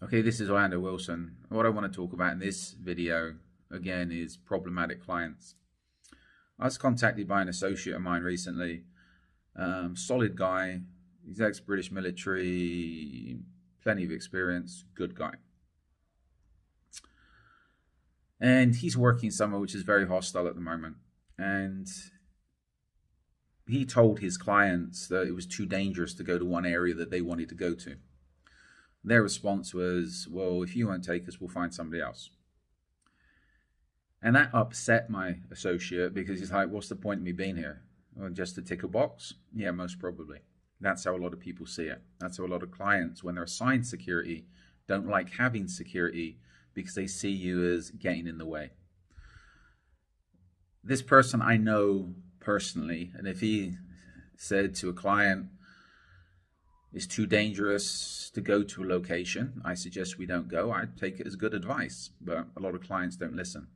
Okay, this is Orlando Wilson. What I want to talk about in this video, again, is problematic clients. I was contacted by an associate of mine recently, solid guy, he's ex-British military, plenty of experience, good guy. And he's working somewhere which is very hostile at the moment. And he told his clients that it was too dangerous to go to one area that they wanted to go to. Their response was, well, if you won't take us, we'll find somebody else. And that upset my associate because he's like, what's the point of me being here? Well, just to tick a box? Yeah, most probably. That's how a lot of people see it. That's how a lot of clients, when they're assigned security, don't like having security because they see you as getting in the way. This person I know personally, and if he said to a client, it's too dangerous to go to a location, I suggest we don't go, I'd take it as good advice, but a lot of clients don't listen.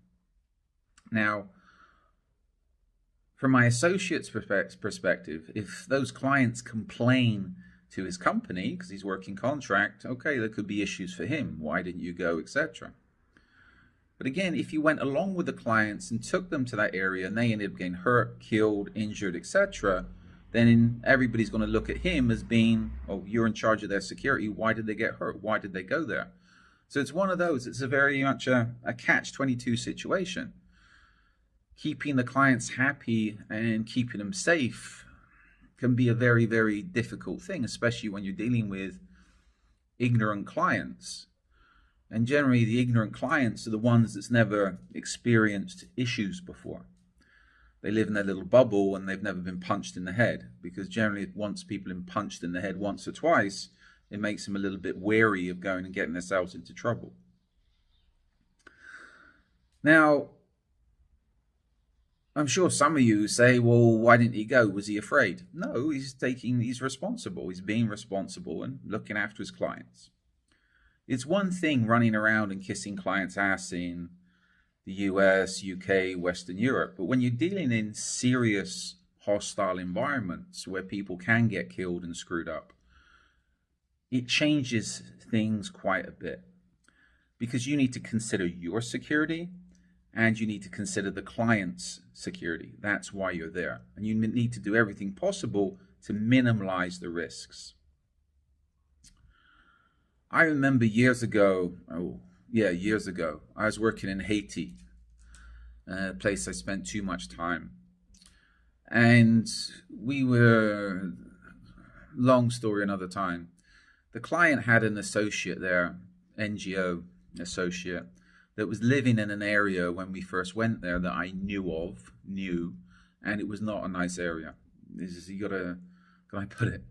Now, from my associate's perspective, if those clients complain to his company because he's working contract, okay, there could be issues for him. Why didn't you go, etc. But again, if you went along with the clients and took them to that area and they ended up getting hurt, killed, injured, etc., then everybody's going to look at him as being, oh, you're in charge of their security. Why did they get hurt? Why did they go there? So it's one of those. It's a very much a catch-22 situation. Keeping the clients happy and keeping them safe can be a very, very difficult thing, especially when you're dealing with ignorant clients. And generally, the ignorant clients are the ones that's never experienced issues before. They live in their little bubble and they've never been punched in the head, because generally once people have been punched in the head once or twice, it makes them a little bit wary of going and getting themselves into trouble. Now, I'm sure some of you say, well, why didn't he go? Was he afraid? No, he's responsible. He's being responsible and looking after his clients. It's one thing running around and kissing clients' ass in the US, UK, Western Europe, but when you're dealing in serious hostile environments where people can get killed and screwed up, it changes things quite a bit, because you need to consider your security and you need to consider the client's security. That's why you're there. And you need to do everything possible to minimize the risks. I remember years ago, I was working in Haiti, a place I spent too much time. And we were, long story another time, the client had an associate there, NGO associate, that was living in an area when we first went there that I knew, and it was not a nice area. Can I put it?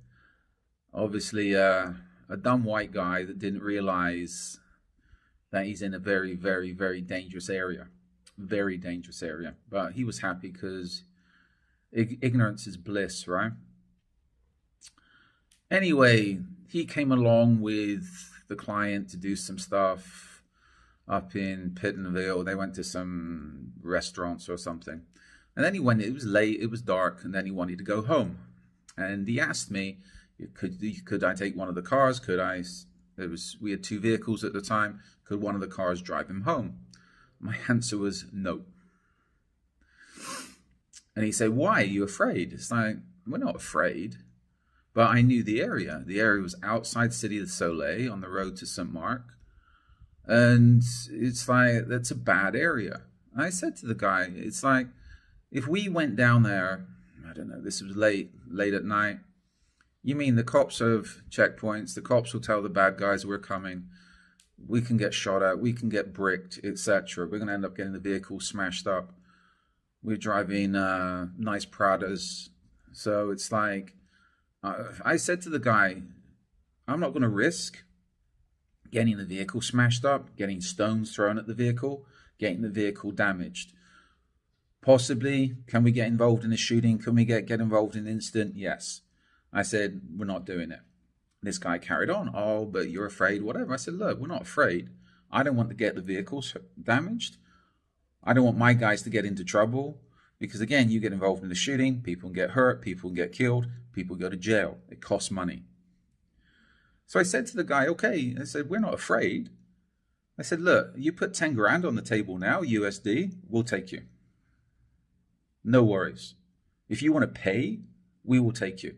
Obviously, a dumb white guy that didn't realize that he's in a very, very, very dangerous area. Very dangerous area. But he was happy because ignorance is bliss, right? Anyway, he came along with the client to do some stuff up in Pittenville. They went to some restaurants or something. And then he went, it was late, it was dark, and then he wanted to go home. And he asked me, could I take one of the cars? We had two vehicles at the time. Could one of the cars drive him home? My answer was no. And he said, why? Are you afraid? It's like, we're not afraid. But I knew the area. The area was outside City of Soleil on the road to St. Mark. And it's like, that's a bad area. And I said to the guy, it's like, if we went down there, I don't know, this was late at night, you mean the cops have checkpoints, the cops will tell the bad guys we're coming, we can get shot at, we can get bricked, etc. We're going to end up getting the vehicle smashed up. We're driving nice Pradas. So it's like, I said to the guy, I'm not going to risk getting the vehicle smashed up, getting stones thrown at the vehicle, getting the vehicle damaged. Possibly, can we get involved in a shooting? Can we get involved in an incident? Yes. I said, we're not doing it. This guy carried on. Oh, but you're afraid, whatever. I said, look, we're not afraid. I don't want to get the vehicles damaged. I don't want my guys to get into trouble. Because again, you get involved in the shooting, people can get hurt, people can get killed, people go to jail. It costs money. So I said to the guy, okay, I said, we're not afraid. I said, look, you put 10 grand on the table now, USD, we'll take you. No worries. If you want to pay, we will take you.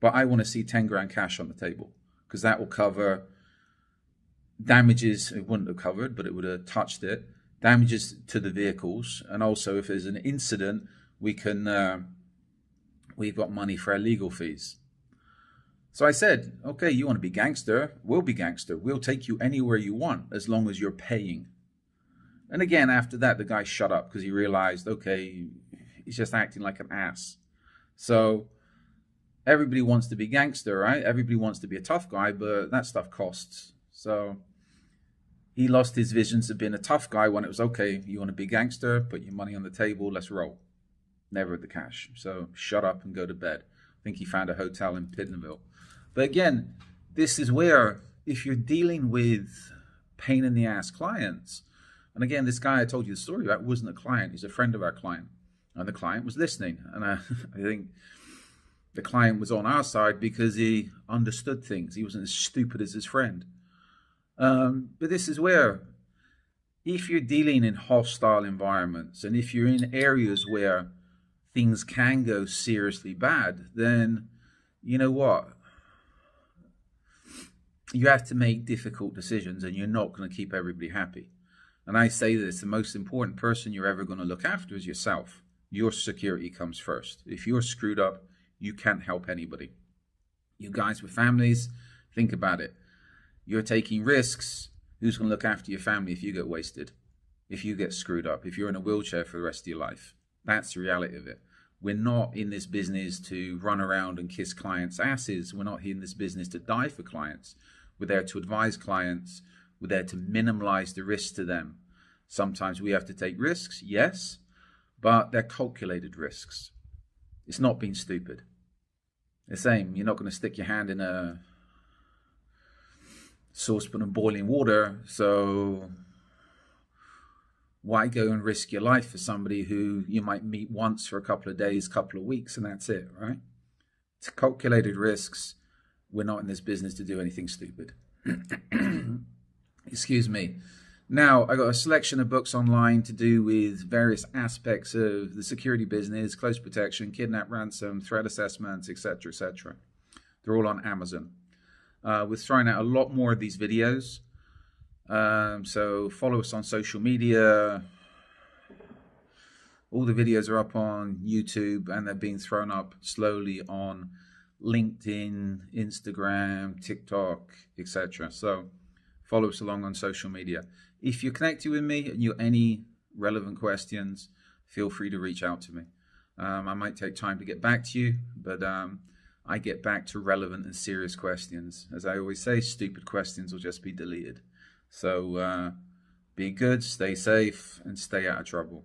But I want to see 10 grand cash on the table, because that will cover damages. It wouldn't have covered, but it would have touched it. Damages to the vehicles. And also if there's an incident, we've got money for our legal fees. So I said, okay, you want to be gangster? We'll be gangster. We'll take you anywhere you want as long as you're paying. And again, after that, the guy shut up because he realized, okay, he's just acting like an ass. So everybody wants to be gangster, right? Everybody wants to be a tough guy, but that stuff costs. So he lost his visions of being a tough guy when it was, okay, you want to be gangster, put your money on the table, let's roll. Never the cash. So shut up and go to bed. I think he found a hotel in Pittenville. But again, this is where if you're dealing with pain in the ass clients, and again, this guy I told you the story about wasn't a client, he's a friend of our client. And the client was listening. And I think the client was on our side because he understood things. He wasn't as stupid as his friend. But this is where, if you're dealing in hostile environments, and if you're in areas where things can go seriously bad, then you know what? You have to make difficult decisions, and you're not going to keep everybody happy. And I say this, the most important person you're ever going to look after is yourself. Your security comes first. If you're screwed up, you can't help anybody. You guys with families, think about it. You're taking risks. Who's going to look after your family if you get wasted? If you get screwed up? If you're in a wheelchair for the rest of your life? That's the reality of it. We're not in this business to run around and kiss clients' asses. We're not in this business to die for clients. We're there to advise clients. We're there to minimize the risks to them. Sometimes we have to take risks, yes, but they're calculated risks. It's not being stupid. The same, you're not going to stick your hand in a saucepan of boiling water, so why go and risk your life for somebody who you might meet once for a couple of days, couple of weeks, and that's it, right? It's calculated risks. We're not in this business to do anything stupid. Excuse me. Now, I got a selection of books online to do with various aspects of the security business, close protection, kidnap, ransom, threat assessments, etc., etc. They're all on Amazon. We're throwing out a lot more of these videos. So follow us on social media. All the videos are up on YouTube, and they're being thrown up slowly on LinkedIn, Instagram, TikTok, etc. So follow us along on social media. If you're connected with me and you have any relevant questions, feel free to reach out to me. I might take time to get back to you, but I get back to relevant and serious questions. As I always say, stupid questions will just be deleted. So be good, stay safe, and stay out of trouble.